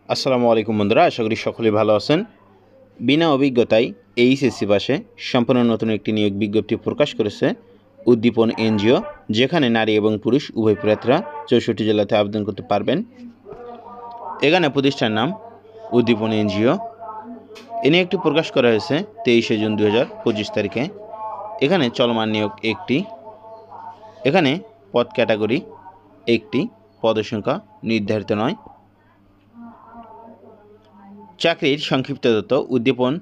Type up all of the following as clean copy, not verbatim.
আসসালামু আলাইকুম বন্ধুরা, আশা করি সকলেই ভালো আছেন। বিনা অভিজ্ঞতায় এইচএসসি পাশে সম্পূর্ণ নতুন একটি নিয়োগ বিজ্ঞপ্তি প্রকাশ করেছে উদ্দীপন এনজিও, যেখানে নারী এবং পুরুষ উভয় প্রার্থীরা 64 জেলাতে আবেদন করতে পারবেন। এখানে প্রতিষ্ঠানের নাম উদ্দীপন এনজিও। এ নিয়োগটি প্রকাশ করা হয়েছে 23 জুন 2025 তারিখে। এখানে চলমান নিয়োগ একটি। এখানে পদ ক্যাটাগরি একটি, পদের সংখ্যা নির্ধারিত নয়। চাকরির সংক্ষিপ্ত তথ্য: উদ্দীপন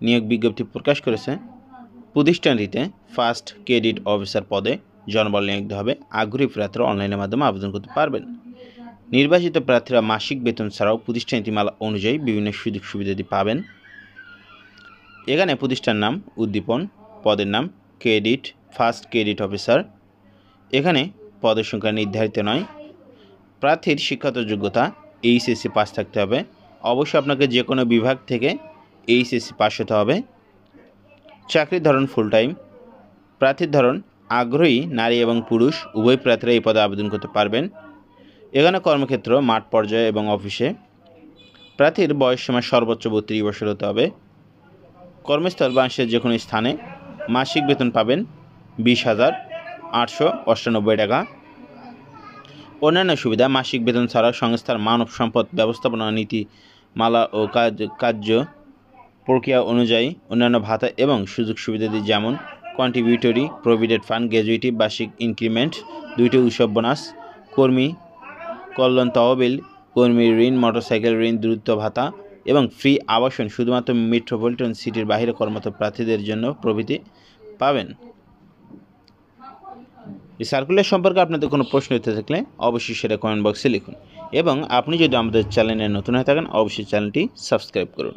নিয়োগ বিজ্ঞপ্তি প্রকাশ করেছে প্রতিষ্ঠানটিতে ফার্স্ট ক্রেডিট অফিসার পদে জনবল নিয়োগ দেওয়া হবে। আগ্রহী প্রার্থীরা অনলাইনের মাধ্যমে আবেদন করতে পারবেন। নির্বাচিত প্রার্থীরা মাসিক বেতন ছাড়াও প্রতিষ্ঠান নীতিমালা অনুযায়ী বিভিন্ন সুযোগ সুবিধাদি পাবেন। এখানে প্রতিষ্ঠান নাম উদ্দীপন, পদের নাম ফার্স্ট ক্রেডিট অফিসার। এখানে পদের সংখ্যা নির্ধারিত নয়। প্রার্থীর শিক্ষাগত যোগ্যতা এইচএসসি পাস থাকতে হবে। অবশ্যই আপনাকে যে কোনো বিভাগ থেকে এইচএসসি পাস হতে হবে। চাকরির ধরন ফুল টাইম। প্রার্থীর ধরন আগ্রহী নারী এবং পুরুষ উভয় প্রার্থীরা এই পদে আবেদন করতে পারবেন। এখানে কর্মক্ষেত্র মাঠ পর্যায়ে এবং অফিসে। প্রার্থীর বয়স সীমা সর্বোচ্চ 32 বছর হতে হবে। কর্মস্থল বাংলাদেশের যে কোনো স্থানে। মাসিক বেতন পাবেন 20,898 টাকা। অন্যান্য সুবিধা: মাসিক বেতন ছাড়া সংস্থার মানব সম্পদ ব্যবস্থাপনা নীতিমালা ও কার্য প্রক্রিয়া অনুযায়ী অন্যান্য ভাতা এবং সুযোগ সুবিধাদি, যেমন কন্ট্রিবিউটরি প্রভিডেন্ট ফান্ড, গ্র্যাজুইটি, বার্ষিক ইনক্রিমেন্ট, 2টি উৎসব বোনাস, কর্মী কল্যাণ তহবিল, কর্মী ঋণ, মোটরসাইকেল ঋণ, দ্রুত ভাতা এবং ফ্রি আবাসন শুধুমাত্র মেট্রোপলিটন সিটির বাইরে কর্মরত প্রার্থীদের জন্য প্রভৃতি পাবেন। এই সার্কুলার সম্পর্কে আপনাদের কোনো প্রশ্ন উত্তর থাকলে অবশ্যই সেটা কমেন্ট বক্সে লিখুন, এবং আপনি যদি আমাদের চ্যানেলে নতুন হয়ে থাকেন অবশ্যই চ্যানেলটি সাবস্ক্রাইব করুন।